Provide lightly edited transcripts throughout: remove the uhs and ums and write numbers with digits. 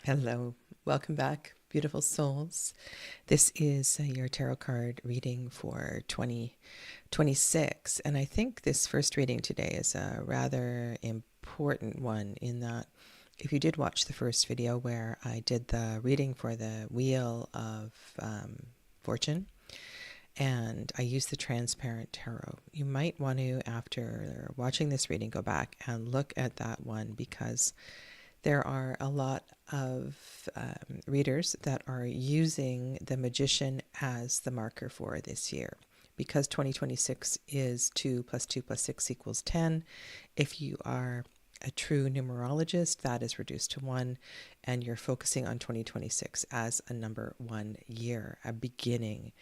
Hello, welcome back, beautiful souls. This is your tarot card reading for 2026, and I think this first reading today is a rather important one in that if you did watch the first video where I did the reading for the Wheel of Fortune, and I used the transparent tarot, you might want to, after watching this reading, go back and look at that one because there are a lot of readers that are using the Magician as the marker for this year. Because 2026 is 2 plus 2 plus 6 equals 10, if you are a true numerologist, that is reduced to 1, and you're focusing on 2026 as a number 1 year, a beginning,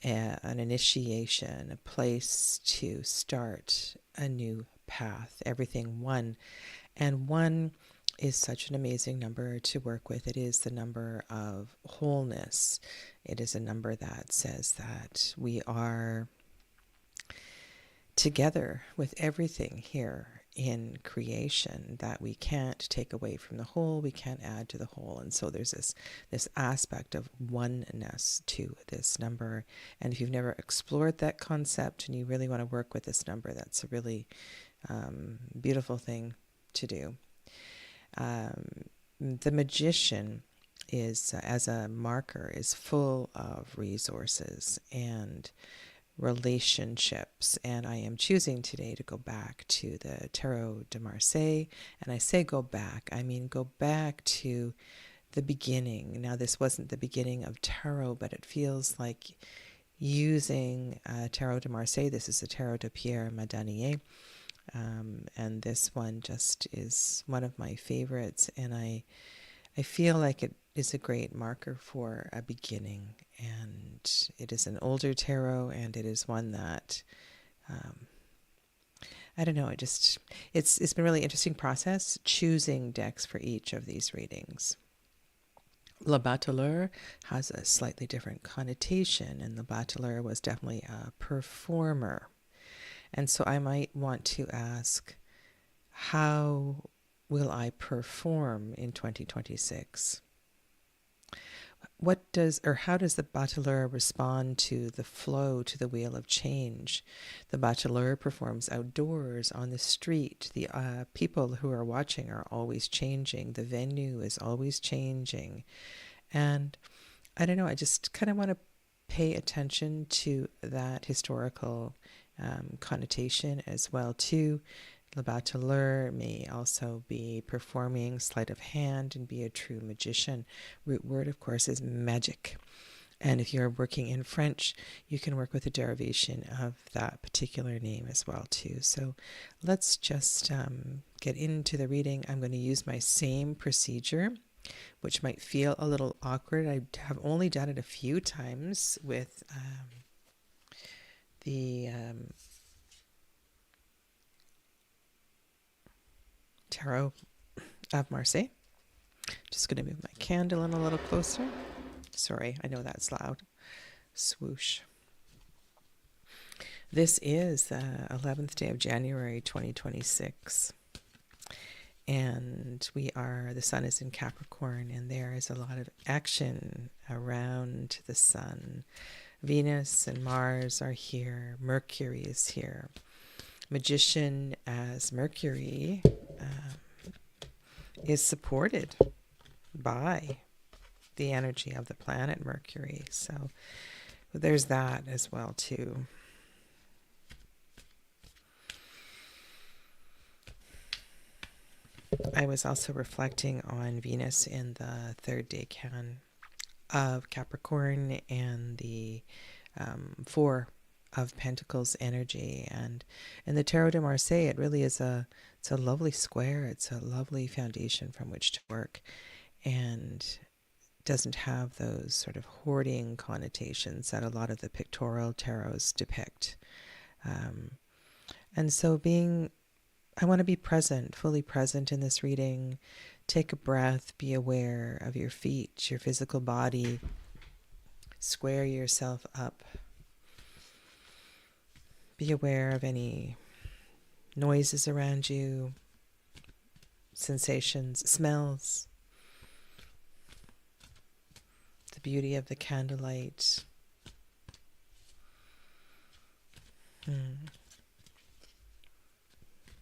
an initiation, a place to start a new path, everything 1. And 1 is such an amazing number to work with. It is the number of wholeness. It is a number that says that we are together with everything here in creation, that we can't take away from the whole, we can't add to the whole. And so there's this aspect of oneness to this number. And if you've never explored that concept and you really want to work with this number, that's a really beautiful thing to do. The Magician is, as a marker, is full of resources and relationships, and I am choosing today to go back to the Tarot de Marseille. And I say go back, I mean go back to the beginning. Now, this wasn't the beginning of tarot, but it feels like using Tarot de Marseille. This is the Tarot de Pierre Madanier. And this one just is one of my favorites, and I feel like it is a great marker for a beginning. And it is an older tarot, and it is one that I don't know. It's been a really interesting process choosing decks for each of these readings. Le Bateleur has a slightly different connotation, and the Bateleur was definitely a performer. And so I might want to ask, how will I perform in 2026? How does the Bateleur respond to the flow, to the wheel of change? The Bateleur performs outdoors, on the street. The people who are watching are always changing. The venue is always changing. And I don't know, I just kind of want to pay attention to that historical connotation as well too. Le Bateleur may also be performing sleight of hand and be a true magician. Root word, of course, is magic. And if you're working in French, you can work with a derivation of that particular name as well too. So let's just get into the reading. I'm going to use my same procedure, which might feel a little awkward. I have only done it a few times with the Tarot of Marseille. Just going to move my candle in a little closer. Sorry, I know that's loud. Swoosh. This is the 11th day of January 2026. And the sun is in Capricorn, and there is a lot of action around the sun. Venus and Mars are here. Mercury is here. Magician as Mercury is supported by the energy of the planet Mercury. So there's that as well too. I was also reflecting on Venus in the third decan of Capricorn and the Four of Pentacles energy, and in the Tarot de Marseille, it really is it's a lovely square. It's a lovely foundation from which to work, and doesn't have those sort of hoarding connotations that a lot of the pictorial tarots depict. And so I want to be present, fully present in this reading. Take a breath, be aware of your feet, your physical body. Square yourself up. Be aware of any noises around you, sensations, smells. beauty of the candlelight.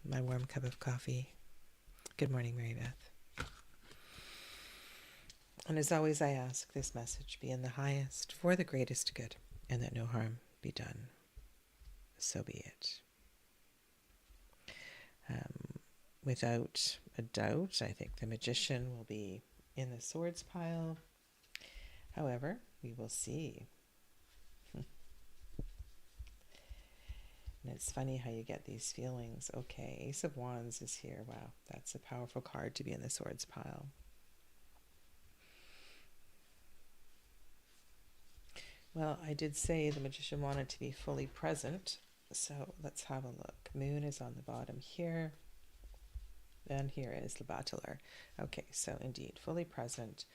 My warm cup of coffee. Good morning, Mary Beth. And as always, I ask this message be in the highest for the greatest good, and that no harm be done. So be it. Without a doubt, I think the magician will be in the swords pile. However, we will see. And it's funny how you get these feelings. Okay, Ace of Wands is here. Wow, that's a powerful card to be in the swords pile. Well, I did say the magician wanted to be fully present, so let's have a look. Moon is on the bottom here, and here is the Bachelor. Okay, so indeed, fully present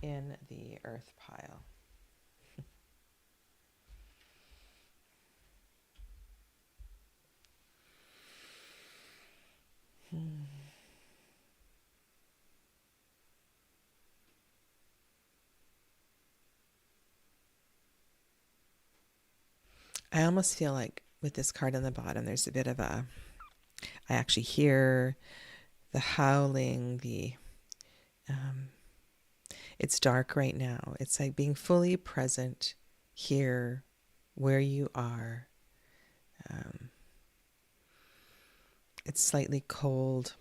in the earth pile. I almost feel like with this card on the bottom, there's a bit of I actually hear the howling, it's dark right now. It's like being fully present here where you are. It's slightly cold.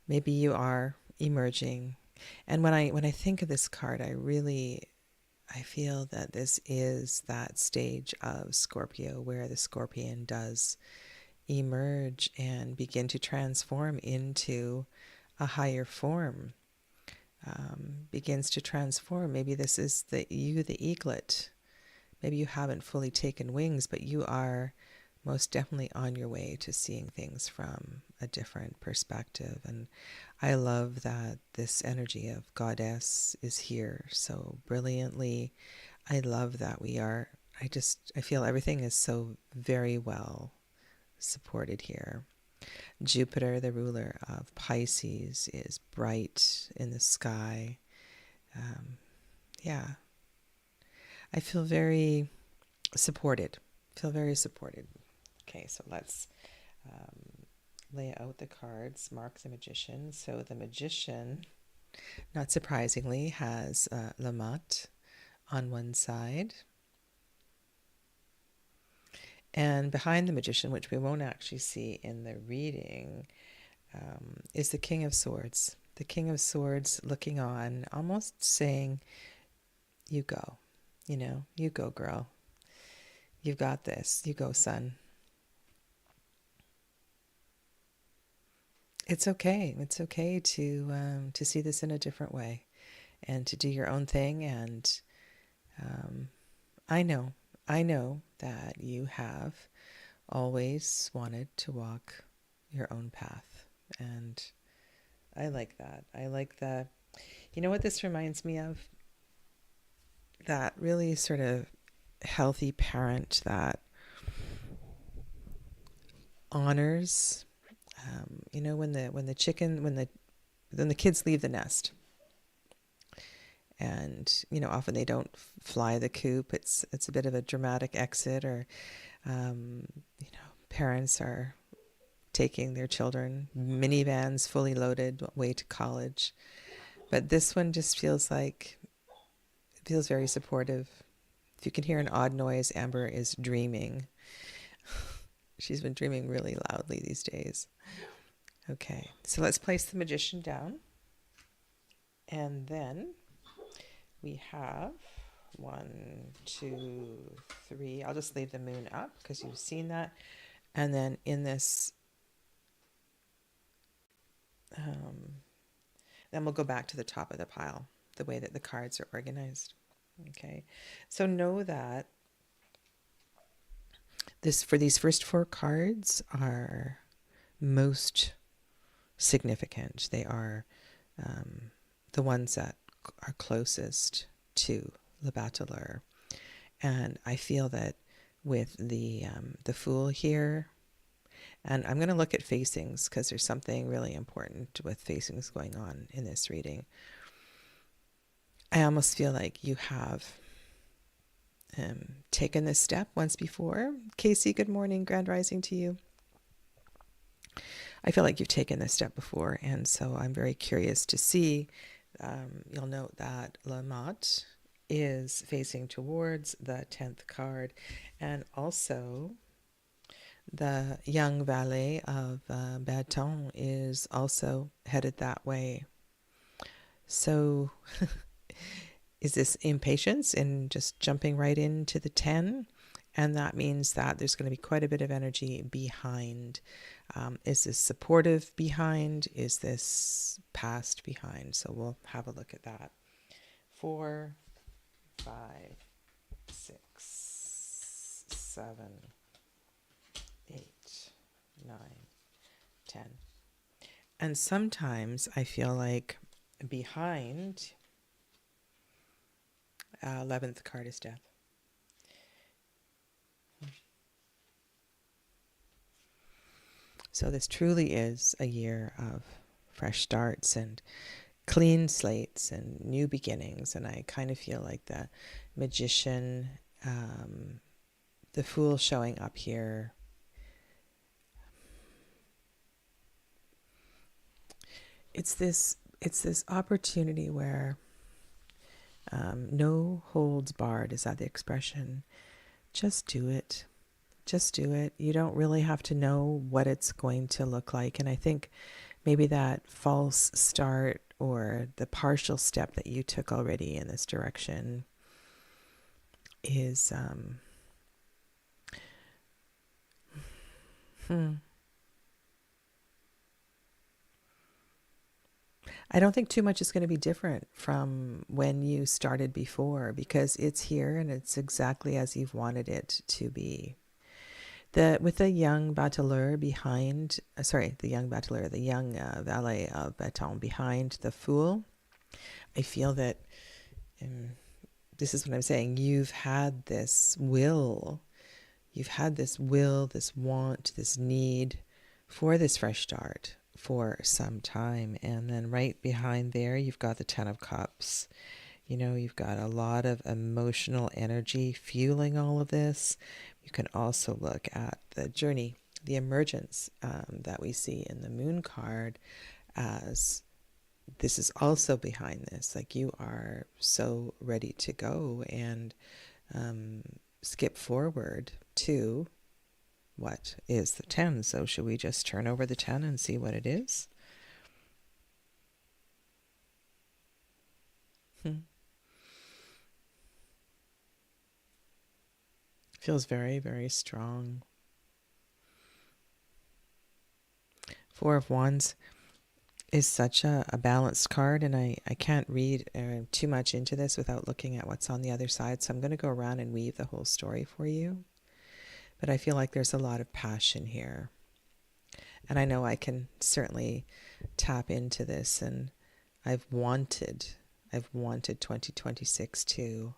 Maybe you are emerging. And when I think of this card, I feel that this is that stage of Scorpio where the scorpion does emerge and begin to transform into a higher form, begins to transform. Maybe this is the eaglet. Maybe you haven't fully taken wings, but you are most definitely on your way to seeing things from a different perspective. And I love that this energy of goddess is here so brilliantly. I love that I feel everything is so very well supported here. Jupiter, the ruler of Pisces, is bright in the sky. Yeah. I feel very supported. Okay, so let's lay out the cards, mark the magician. So the magician, not surprisingly, has Lamat on one side. And behind the magician, which we won't actually see in the reading, is the King of Swords. The King of Swords looking on, almost saying, you go. You go, girl. You've got this. You go, son. It's okay. It's okay to see this in a different way and to do your own thing. And I know that you have always wanted to walk your own path. And I like that. I like that. You know what this reminds me of? That really sort of healthy parent that honors, when the kids leave the nest, and often they don't fly the coop. It's a bit of a dramatic exit, or parents are taking their children, minivans fully loaded, way to college. But this one just feels very supportive. If you can hear an odd noise, Amber is dreaming. She's been dreaming really loudly these days. Okay, so let's place the magician down. And then we have 1, 2, 3. I'll just leave the moon up because you've seen that. And then in this, then we'll go back to the top of the pile, the way that the cards are organized. Okay, so know that these first 4 cards are most significant. They are the ones that are closest to the Bachelor. And I feel that with the Fool here, and I'm going to look at facings because there's something really important with facings going on in this reading. I almost feel like you have taken this step once before. Casey, good morning, grand rising to you. I feel like you've taken this step before, and so I'm very curious to see. You'll note that Lamont is facing towards the 10th card, and also the young valet of Baton is also headed that way. So is this impatience in just jumping right into the 10? And that means that there's going to be quite a bit of energy behind. Is this supportive behind? Is this past behind? So we'll have a look at that. 4, 5, 6, 7, 8, 9, 10. And sometimes I feel like behind 11th card is death. So this truly is a year of fresh starts and clean slates and new beginnings. And I kind of feel like the magician, the fool showing up here. It's this opportunity where no holds barred, is that the expression? Just do it. Just do it. You don't really have to know what it's going to look like. And I think maybe that false start or the partial step that you took already in this direction is I don't think too much is going to be different from when you started before, because it's here and it's exactly as you've wanted it to be. With the young bateleur behind, the young valet of Baton behind the fool, I feel that this is what I'm saying. You've had this will, this want, this need for this fresh start for some time. And then right behind there, you've got the 10 of Cups. You know, you've got a lot of emotional energy fueling all of this. You can also look at the journey, the emergence that we see in the Moon card, as this is also behind this. Like, you are so ready to go and skip forward to what is the 10. So should we just turn over the 10 and see what it is? Feels very, very strong. 4 of Wands is such a balanced card, and I can't read too much into this without looking at what's on the other side. So I'm going to go around and weave the whole story for you. But I feel like there's a lot of passion here. And I know I can certainly tap into this, and I've wanted 2026 to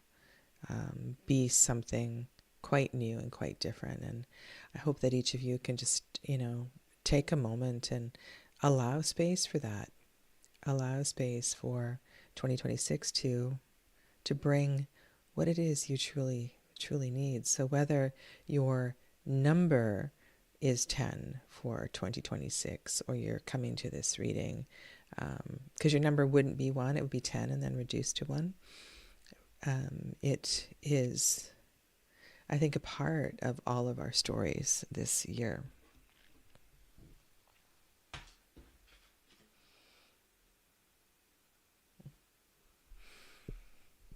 be something quite new and quite different. And I hope that each of you can just, take a moment and allow space for that. Allow space for 2026 to bring what it is you truly need. So whether your number is 10 for 2026, or you're coming to this reading because your number wouldn't be 1, it would be 10 and then reduced to 1. It is, I think, a part of all of our stories this year.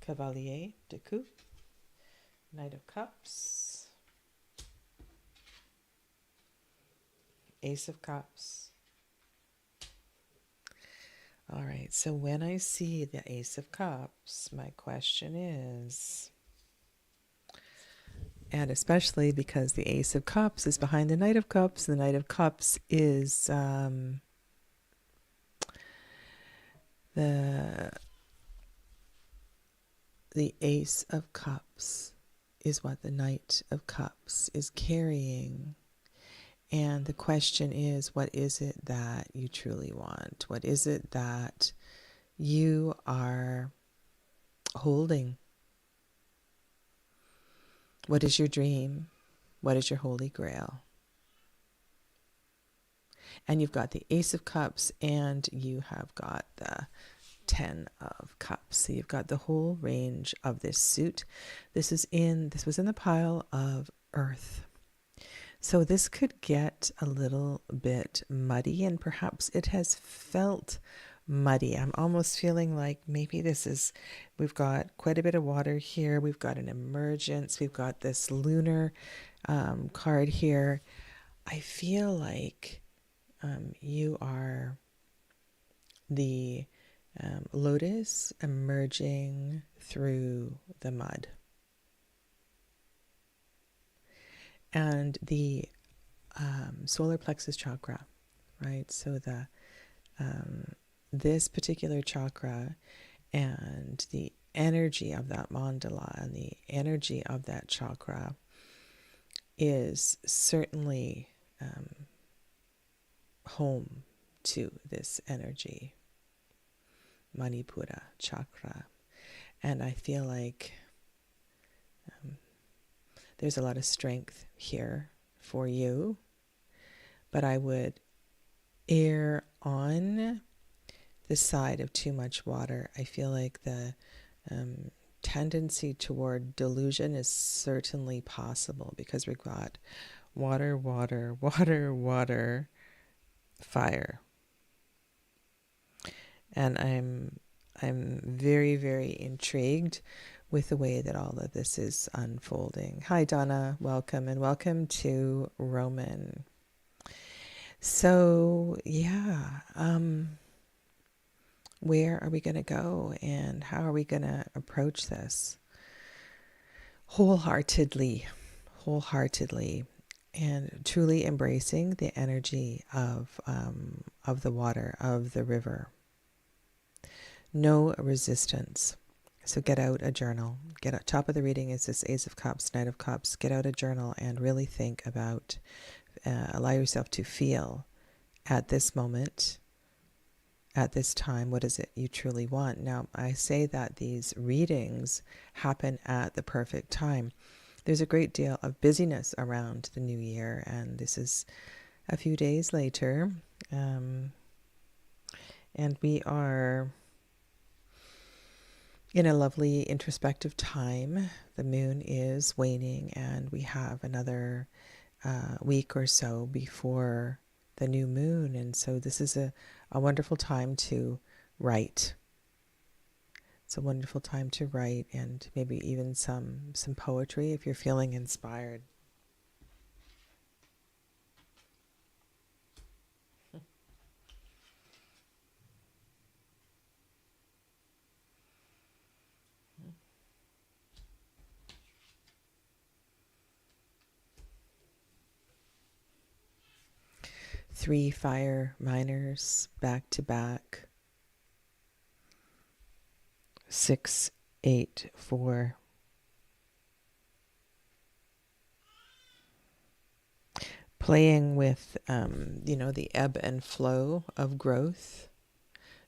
Cavalier de Coupe, Knight of Cups, Ace of Cups. All right, so when I see the Ace of Cups, my question is, and especially because the Ace of Cups is behind the Knight of Cups, the Knight of Cups is the Ace of Cups is what the Knight of Cups is carrying. And the question is, what is it that you truly want? What is it that you are holding. What is your dream? What is your holy grail? And you've got the Ace of Cups and you have got the 10 of Cups. So you've got the whole range of this suit. This was in the pile of Earth. So this could get a little bit muddy, and perhaps it has felt muddy. I'm almost feeling like maybe we've got quite a bit of water here. We've got an emergence. We've got this lunar card here. I feel like you are the lotus emerging through the mud. And the solar plexus chakra, right? So this particular chakra and the energy of that mandala and the energy of that chakra is certainly home to this energy, Manipura chakra. And I feel like there's a lot of strength here for you, but I would err on the side of too much water. I feel like the tendency toward delusion is certainly possible because we've got water, water, water, water, fire. And I'm very, very intrigued with the way that all of this is unfolding. Hi, Donna. Welcome, and welcome to Roman. So, yeah, where are we going to go, and how are we going to approach this? Wholeheartedly, and truly embracing the energy of the water, of the river. No resistance. So get out a journal. Top of the reading is this Ace of Cups, Knight of Cups. Get out a journal and really think about, allow yourself to feel at this moment, at this time, what is it you truly want? Now, I say that these readings happen at the perfect time. There's a great deal of busyness around the new year, and this is a few days later, and we are in a lovely introspective time. The moon is waning, and we have another week or so before the new moon. And so this is a wonderful time to write. It's a wonderful time to write, and maybe even some poetry if you're feeling inspired. Three fire minors back to back. 6, 8, 4. Playing with, the ebb and flow of growth.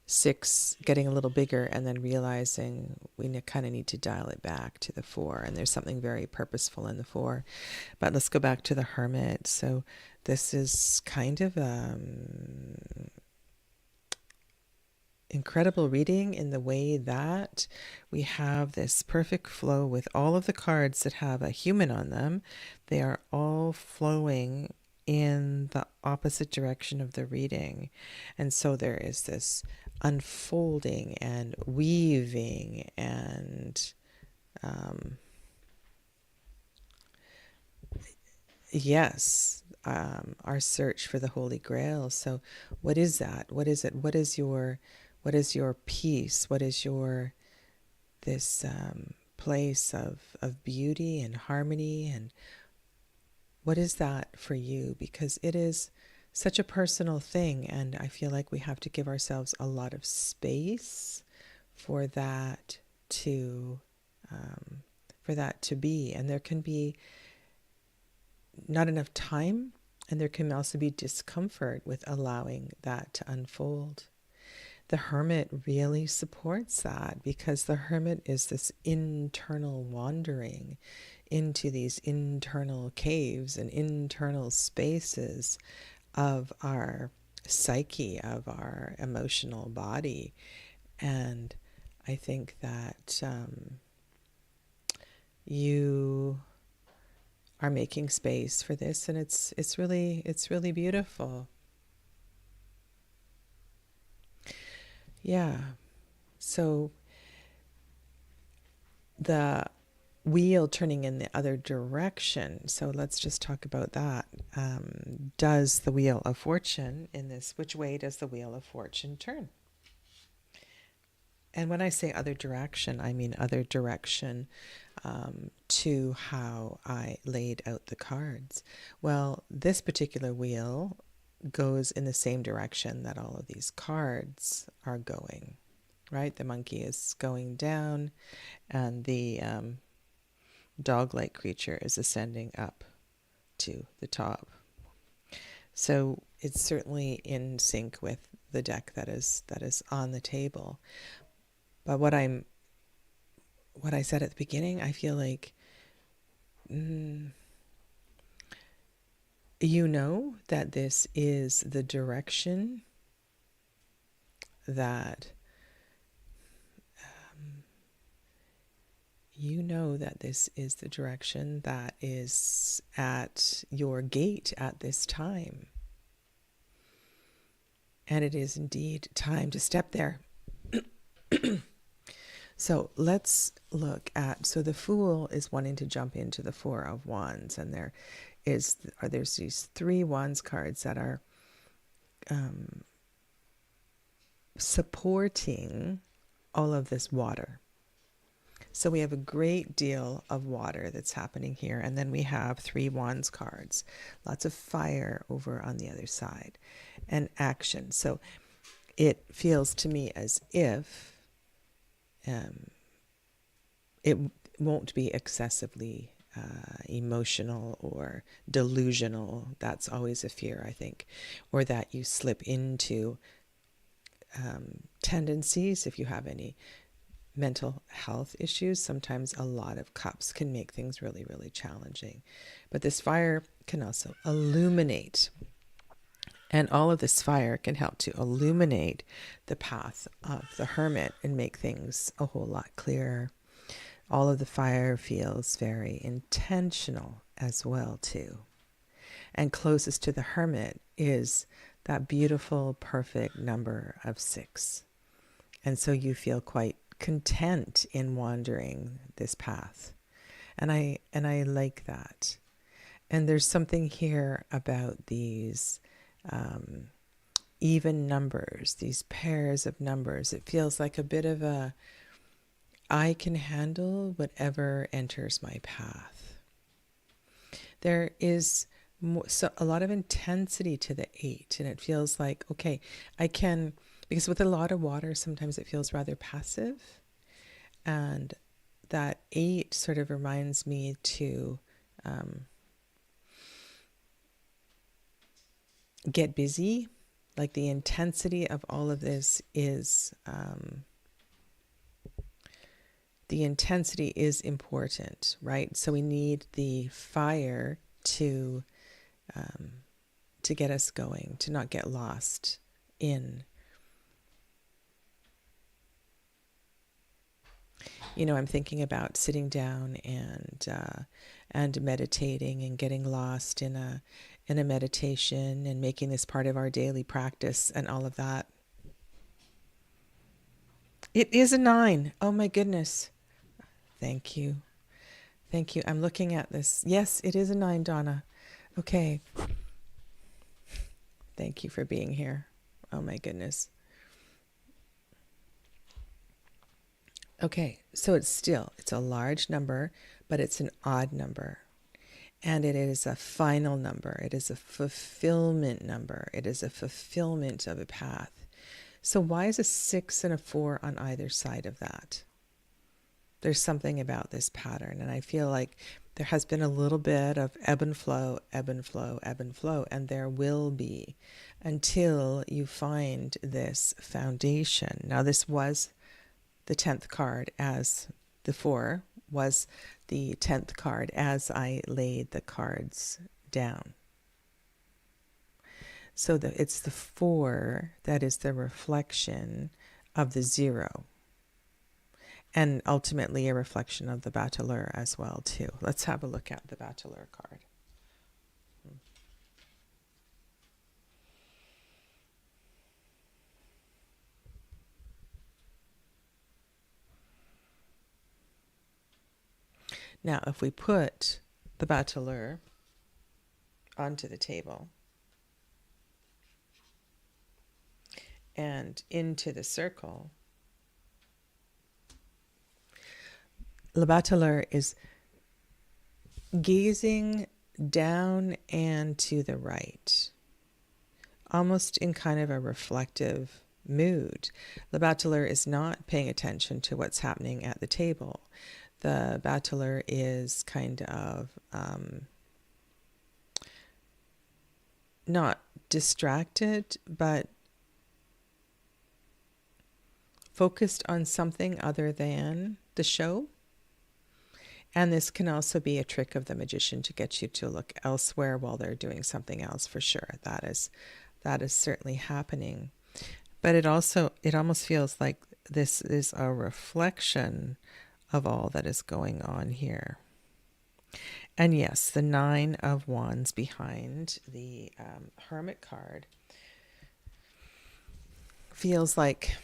6 getting a little bigger, and then realizing we kind of need to dial it back to the 4. And there's something very purposeful in the 4. But let's go back to the Hermit. So this is kind of incredible reading in the way that we have this perfect flow with all of the cards that have a human on them. They are all flowing in the opposite direction of the reading. And so there is this unfolding and weaving and our search for the Holy Grail. So what is that? What is it? What is your peace? What is your this place of beauty and harmony? And what is that for you? Because it is such a personal thing, and I feel like we have to give ourselves a lot of space for that to be. And there can be not enough time, and there can also be discomfort with allowing that to unfold. the Hermit really supports that, because the Hermit is this internal wandering into these internal caves and internal spaces of our psyche, of our emotional body. And I think that you are making space for this, and it's really beautiful. Yeah. So the wheel turning in the other direction. So let's just talk about that. Does the wheel of fortune in this, which way does the wheel of fortune turn? And when I say other direction, I mean other direction to how I laid out the cards. Well, this particular wheel goes in the same direction that all of these cards are going, right? The monkey is going down, and the dog-like creature is ascending up to the top. So it's certainly in sync with the deck that is on the table. But what I said at the beginning, I feel like you know that this is the direction that this is the direction that is at your gate at this time. And it is indeed time to step there. So let's look at, so the Fool is wanting to jump into the Four of Wands, and there's these 3 Wands cards that are supporting all of this water. So we have a great deal of water that's happening here, and then we have 3 Wands cards, lots of fire over on the other side, and action. So it feels to me as if it won't be excessively emotional or delusional. That's always a fear, I think, or that you slip into tendencies. If you have any mental health issues, sometimes a lot of cups can make things really, really challenging. But this fire can also illuminate. And all of this fire can help to illuminate the path of the Hermit and make things a whole lot clearer. All of the fire feels very intentional as well, too. And closest to the Hermit is that beautiful, perfect number of 6. And so you feel quite content in wandering this path. And I like that. And there's something here about these even numbers, these pairs of numbers. It feels like a bit of a, I can handle whatever enters my path. There is a lot of intensity to the 8, and it feels like, okay, I can, because with a lot of water, sometimes it feels rather passive. And that 8 sort of reminds me to get busy. Like the intensity of all of this is, the intensity is important, right? So we need the fire to get us going, to not get lost in. I'm thinking about sitting down and meditating and getting lost in a meditation and making this part of our daily practice and all of that. It is a 9. Oh my goodness. Thank you. Thank you. I'm looking at this. Yes, it is a 9, Donna. Okay. Thank you for being here. Oh my goodness. Okay, so it's a large number, but it's an odd number. And it is a final number. It is a fulfillment number. It is a fulfillment of a path. So why is a 6 and a 4 on either side of that? There's something about this pattern, and I feel like there has been a little bit of ebb and flow, ebb and flow, ebb and flow, and there will be until you find this foundation. Now, this was the 10th card, as the 4 was the 10th card as I laid the cards down. So it's the 4 that is the reflection of the 0. And ultimately a reflection of the Bateleur as well, too. Let's have a look at the Bateleur card. Now, if we put the Bateleur onto the table and into the circle, Le Bateleur is gazing down and to the right, almost in kind of a reflective mood. Le Bateleur is not paying attention to what's happening at the table. The Bateleur is kind of not distracted, but focused on something other than the show. And this can also be a trick of the magician to get you to look elsewhere while they're doing something else, for sure. That is certainly happening. But it almost feels like this is a reflection of all that is going on here. And yes, the 9 of Wands behind the Hermit card feels like,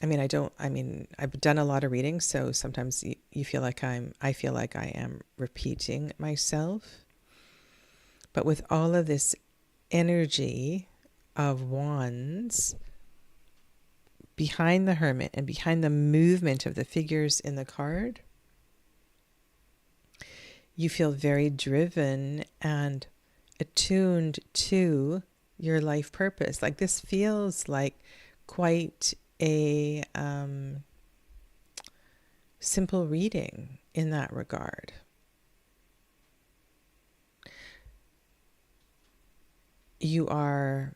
I've done a lot of readings, so sometimes I feel like I am repeating myself. But with all of this energy of Wands behind the Hermit and behind the movement of the figures in the card, you feel very driven and attuned to your life purpose. Like, this feels like quite a simple reading in that regard. You are,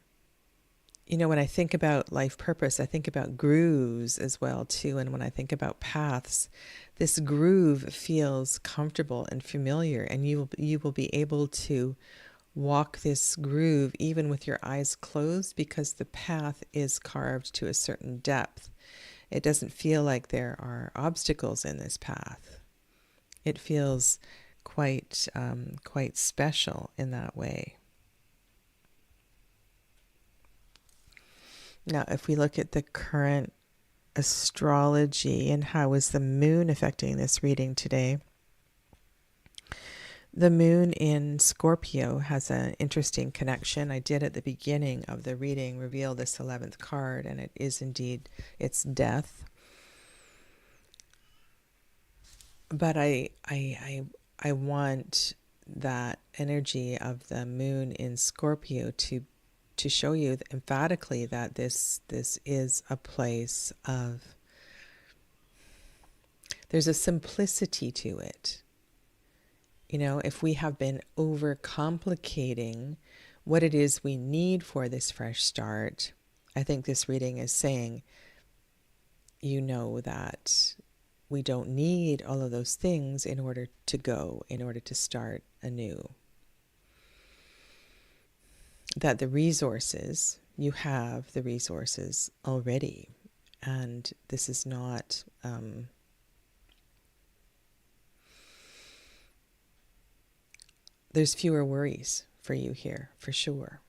when I think about life purpose, I think about grooves as well too. And when I think about paths, this groove feels comfortable and familiar, and you will be able to walk this groove even with your eyes closed, because the path is carved to a certain depth. It doesn't feel like there are obstacles in this path. It feels quite special in that way. Now, if we look at the current astrology and how is the moon affecting this reading today, the moon in Scorpio has an interesting connection. I did at the beginning of the reading reveal this 11th card, and it is indeed, it's death. But I want that energy of the moon in Scorpio to show you emphatically that this is a place of, there's a simplicity to it. If we have been overcomplicating what it is we need for this fresh start, I think this reading is saying, that we don't need all of those things in order to start anew. That the resources, you have the resources already, and this is not there's fewer worries for you here, for sure.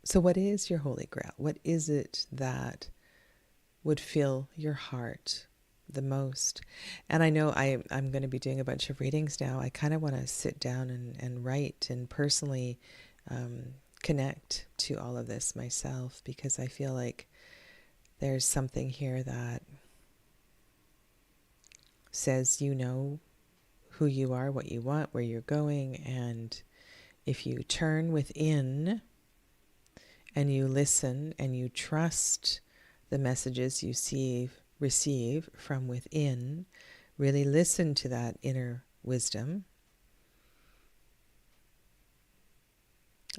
So what is your holy grail? What is it that would fill your heart the most? And I know I'm going to be doing a bunch of readings now. I kind of want to sit down and write and personally connect to all of this myself, because I feel like there's something here that says who you are, what you want, where you're going, and if you turn within and you listen and you trust the messages you receive from within. Really listen to that inner wisdom.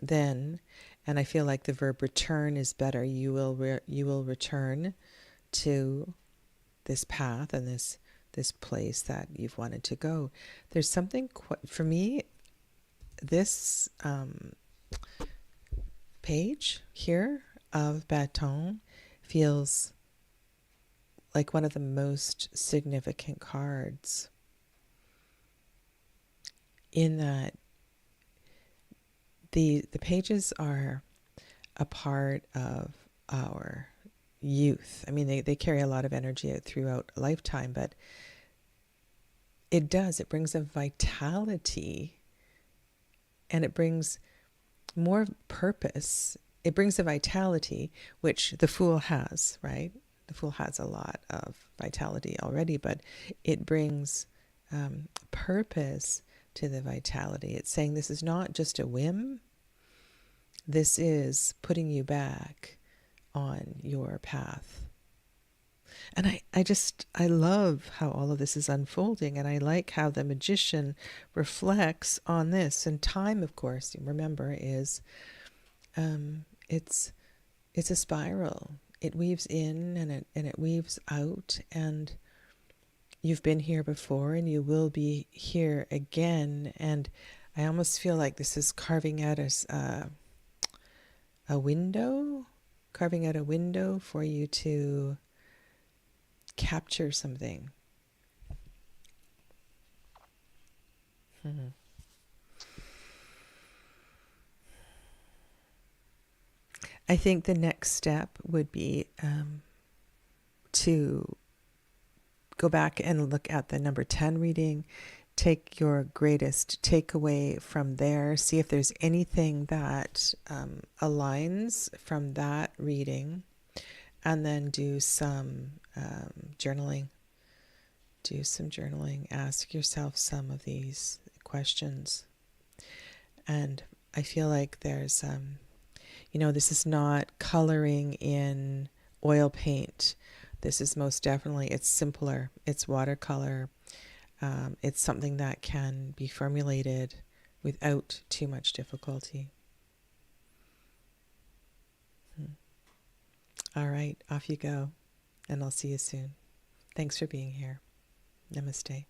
Then, and I feel like the verb return is better, you will return to this path and this place that you've wanted to go. There's something for me, this page here of Bâton feels like one of the most significant cards, in that the pages are a part of our youth. I mean, they carry a lot of energy out throughout a lifetime, but it brings a vitality, and it brings more purpose. It brings a vitality, which the Fool has, right? The Fool has a lot of vitality already, but it brings purpose to the vitality. It's saying this is not just a whim. This is putting you back on your path. And I love how all of this is unfolding, and I like how the magician reflects on this. And time, of course, remember, is it's a spiral. It weaves in and it weaves out, and you've been here before and you will be here again. And I almost feel like this is carving out a window, carving out a window for you to capture something. I think the next step would be to go back and look at the number 10 reading, take your greatest takeaway from there, see if there's anything that aligns from that reading, and then do some journaling. Do some journaling. Ask yourself some of these questions. And I feel like there's, this is not coloring in oil paint. This is most definitely, it's simpler. It's watercolor. It's something that can be formulated without too much difficulty. All right, off you go. And I'll see you soon. Thanks for being here. Namaste.